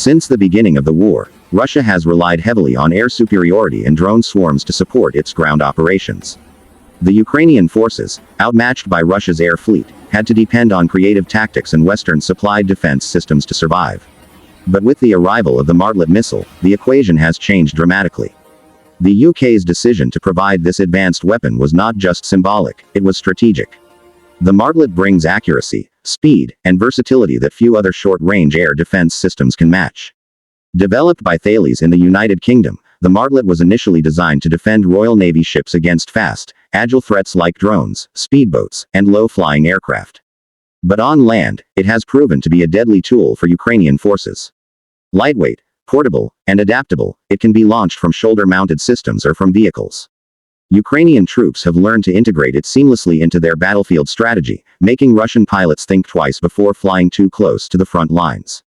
Since the beginning of the war, Russia has relied heavily on air superiority and drone swarms to support its ground operations. The Ukrainian forces, outmatched by Russia's air fleet, had to depend on creative tactics and Western-supplied defense systems to survive. But with the arrival of the Martlet missile, the equation has changed dramatically. The UK's decision to provide this advanced weapon was not just symbolic, it was strategic. The Martlet brings accuracy, speed, and versatility that few other short-range air defense systems can match. Developed by Thales in the United Kingdom, the Martlet was initially designed to defend Royal Navy ships against fast, agile threats like drones, speedboats, and low-flying aircraft. But on land, it has proven to be a deadly tool for Ukrainian forces. Lightweight, portable, and adaptable, it can be launched from shoulder-mounted systems or from vehicles. Ukrainian troops have learned to integrate it seamlessly into their battlefield strategy, making Russian pilots think twice before flying too close to the front lines.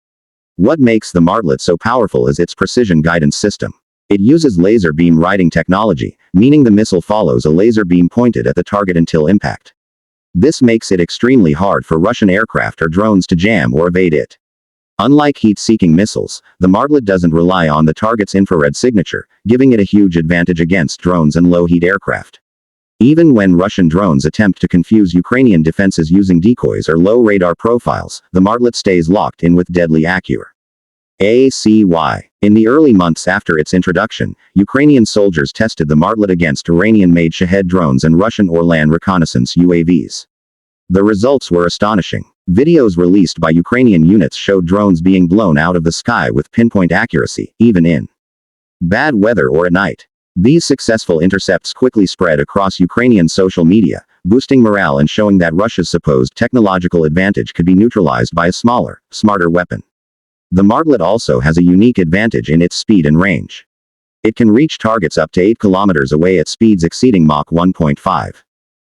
What makes the Martlet so powerful is its precision guidance system. It uses laser beam riding technology, meaning the missile follows a laser beam pointed at the target until impact. This makes it extremely hard for Russian aircraft or drones to jam or evade it. Unlike heat-seeking missiles, the Martlet doesn't rely on the target's infrared signature, giving it a huge advantage against drones and low-heat aircraft. Even when Russian drones attempt to confuse Ukrainian defenses using decoys or low radar profiles, the Martlet stays locked in with deadly accuracy. In the early months after its introduction, Ukrainian soldiers tested the Martlet against Iranian-made Shahed drones and Russian Orlan reconnaissance UAVs. The results were astonishing. Videos released by Ukrainian units showed drones being blown out of the sky with pinpoint accuracy, even in bad weather or at night. These successful intercepts quickly spread across Ukrainian social media, boosting morale and showing that Russia's supposed technological advantage could be neutralized by a smaller, smarter weapon. The Martlet also has a unique advantage in its speed and range. It can reach targets up to 8 kilometers away at speeds exceeding Mach 1.5.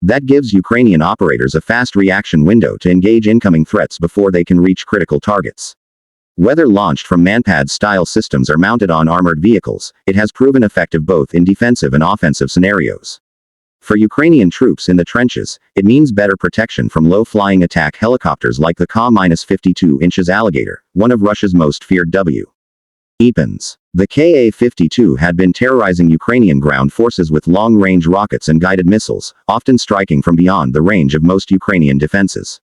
That gives Ukrainian operators a fast reaction window to engage incoming threats before they can reach critical targets. Whether launched from manpad-style systems or mounted on armored vehicles, it has proven effective both in defensive and offensive scenarios. For Ukrainian troops in the trenches, it means better protection from low-flying attack helicopters like the Ka-52 Alligator, one of Russia's most feared weapons. The Ka-52 had been terrorizing Ukrainian ground forces with long-range rockets and guided missiles, often striking from beyond the range of most Ukrainian defenses.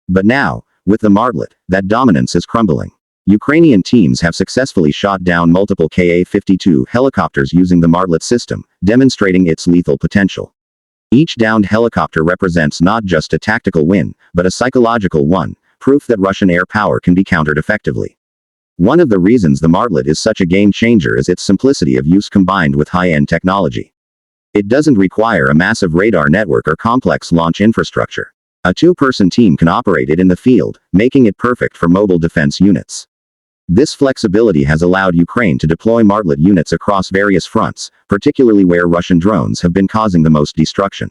But now, with the Martlet, that dominance is crumbling. Ukrainian teams have successfully shot down multiple Ka-52 helicopters using the Martlet system, demonstrating its lethal potential. Each downed helicopter represents not just a tactical win, but a psychological one, proof that Russian air power can be countered effectively. One of the reasons the Martlet is such a game-changer is its simplicity of use combined with high-end technology. It doesn't require a massive radar network or complex launch infrastructure. A two-person team can operate it in the field, making it perfect for mobile defense units. This flexibility has allowed Ukraine to deploy Martlet units across various fronts, particularly where Russian drones have been causing the most destruction.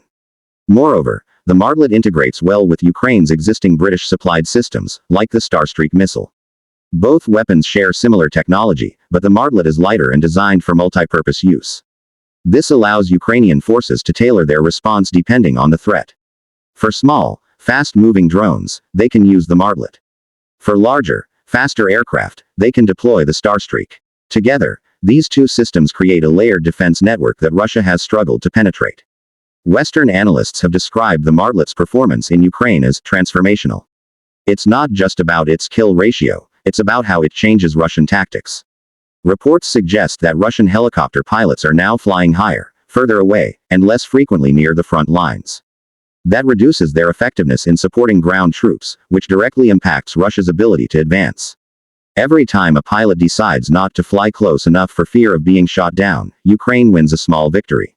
Moreover, the Martlet integrates well with Ukraine's existing British-supplied systems, like the Starstreak missile. Both weapons share similar technology, but the Martlet is lighter and designed for multi-purpose use. This allows Ukrainian forces to tailor their response depending on the threat. For small, fast-moving drones, they can use the Martlet. For larger, faster aircraft, they can deploy the Starstreak. Together, these two systems create a layered defense network that Russia has struggled to penetrate. Western analysts have described the Martlet's performance in Ukraine as transformational. It's not just about its kill ratio, it's about how it changes Russian tactics. Reports suggest that Russian helicopter pilots are now flying higher, further away, and less frequently near the front lines. That reduces their effectiveness in supporting ground troops, which directly impacts Russia's ability to advance. Every time a pilot decides not to fly close enough for fear of being shot down, Ukraine wins a small victory.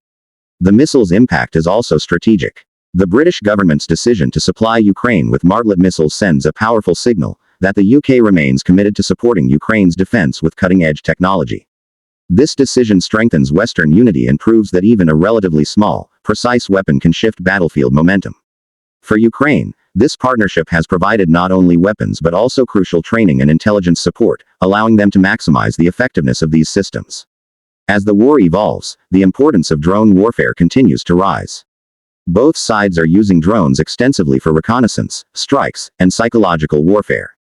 The missile's impact is also strategic. The British government's decision to supply Ukraine with Martlet missiles sends a powerful signal that the UK remains committed to supporting Ukraine's defense with cutting-edge technology. This decision strengthens Western unity and proves that even a relatively small, precise weapon can shift battlefield momentum. For Ukraine, this partnership has provided not only weapons but also crucial training and intelligence support, allowing them to maximize the effectiveness of these systems. As the war evolves, the importance of drone warfare continues to rise. Both sides are using drones extensively for reconnaissance, strikes, and psychological warfare.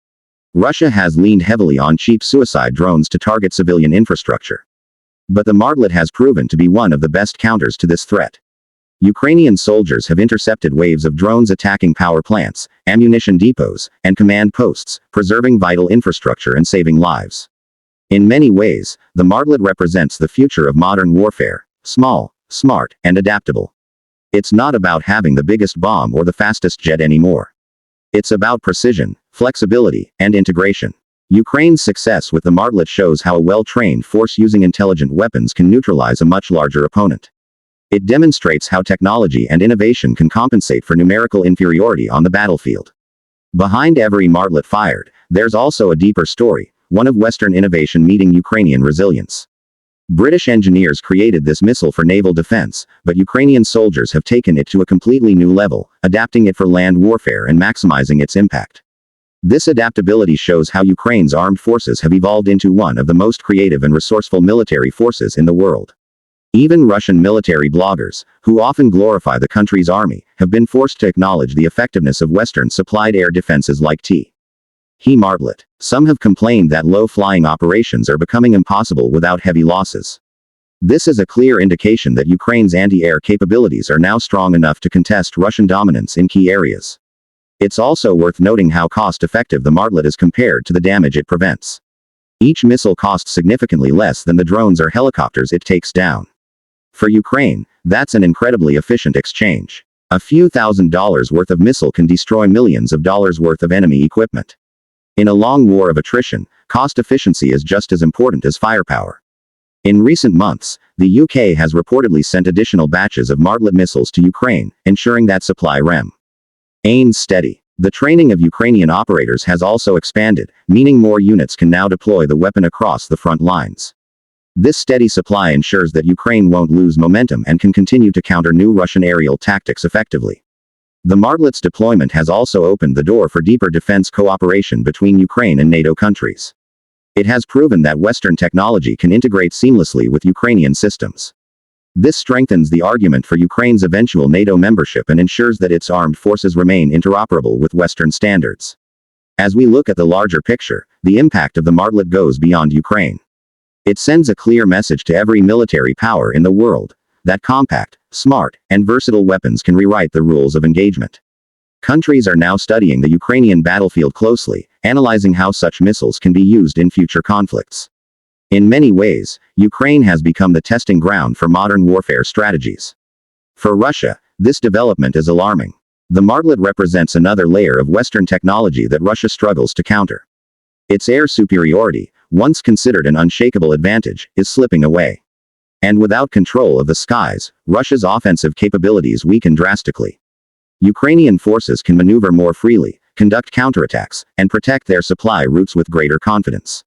Russia has leaned heavily on cheap suicide drones to target civilian infrastructure. But the Martlet has proven to be one of the best counters to this threat. Ukrainian soldiers have intercepted waves of drones attacking power plants, ammunition depots, and command posts, preserving vital infrastructure and saving lives. In many ways, the Martlet represents the future of modern warfare: small, smart, and adaptable. It's not about having the biggest bomb or the fastest jet anymore. It's about precision, flexibility, and integration. Ukraine's success with the Martlet shows how a well-trained force using intelligent weapons can neutralize a much larger opponent. It demonstrates how technology and innovation can compensate for numerical inferiority on the battlefield. Behind every Martlet fired, there's also a deeper story, one of Western innovation meeting Ukrainian resilience. British engineers created this missile for naval defense, but Ukrainian soldiers have taken it to a completely new level, adapting it for land warfare and maximizing its impact. This adaptability shows how Ukraine's armed forces have evolved into one of the most creative and resourceful military forces in the world. Even Russian military bloggers, who often glorify the country's army, have been forced to acknowledge the effectiveness of Western-supplied air defenses like He Martlet. Some have complained that low-flying operations are becoming impossible without heavy losses. This is a clear indication that Ukraine's anti-air capabilities are now strong enough to contest Russian dominance in key areas. It's also worth noting how cost-effective the Martlet is compared to the damage it prevents. Each missile costs significantly less than the drones or helicopters it takes down. For Ukraine, that's an incredibly efficient exchange. A few $1,000s worth of missile can destroy millions of dollars worth of enemy equipment. In a long war of attrition, cost efficiency is just as important as firepower. In recent months, the UK has reportedly sent additional batches of Martlet missiles to Ukraine, ensuring that supply remains steady. The training of Ukrainian operators has also expanded, meaning more units can now deploy the weapon across the front lines. This steady supply ensures that Ukraine won't lose momentum and can continue to counter new Russian aerial tactics effectively. The Martlet's deployment has also opened the door for deeper defense cooperation between Ukraine and NATO countries. It has proven that Western technology can integrate seamlessly with Ukrainian systems. This strengthens the argument for Ukraine's eventual NATO membership and ensures that its armed forces remain interoperable with Western standards. As we look at the larger picture, the impact of the Martlet goes beyond Ukraine. It sends a clear message to every military power in the world that compact, smart, and versatile weapons can rewrite the rules of engagement. Countries are now studying the Ukrainian battlefield closely, analyzing how such missiles can be used in future conflicts. In many ways, Ukraine has become the testing ground for modern warfare strategies. For Russia, this development is alarming. The Martlet represents another layer of Western technology that Russia struggles to counter. Its air superiority, once considered an unshakable advantage, is slipping away. And without control of the skies, Russia's offensive capabilities weaken drastically. Ukrainian forces can maneuver more freely, conduct counterattacks, and protect their supply routes with greater confidence.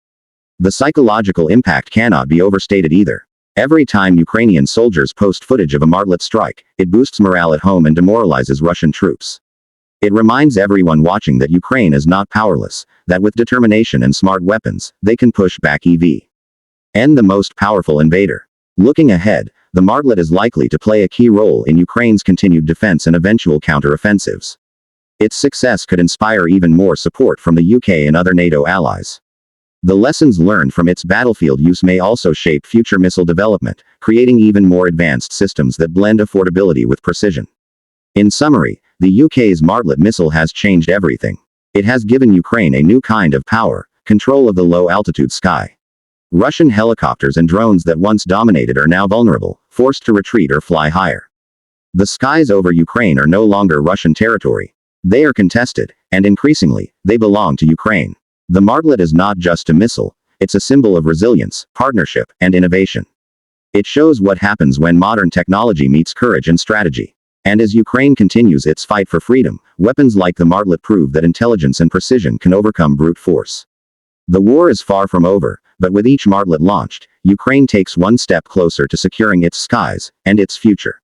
The psychological impact cannot be overstated either. Every time Ukrainian soldiers post footage of a Martlet strike, it boosts morale at home and demoralizes Russian troops. It reminds everyone watching that Ukraine is not powerless, that with determination and smart weapons, they can push back even the most powerful invader. Looking ahead, the Martlet is likely to play a key role in Ukraine's continued defense and eventual counteroffensives. Its success could inspire even more support from the UK and other NATO allies. The lessons learned from its battlefield use may also shape future missile development, creating even more advanced systems that blend affordability with precision. In summary, the UK's Martlet missile has changed everything. It has given Ukraine a new kind of power, control of the low-altitude sky. Russian helicopters and drones that once dominated are now vulnerable, forced to retreat or fly higher. The skies over Ukraine are no longer Russian territory. They are contested, and increasingly, they belong to Ukraine. The Martlet is not just a missile, it's a symbol of resilience, partnership, and innovation. It shows what happens when modern technology meets courage and strategy. And as Ukraine continues its fight for freedom, weapons like the Martlet prove that intelligence and precision can overcome brute force. The war is far from over, but with each Martlet launched, Ukraine takes one step closer to securing its skies and its future.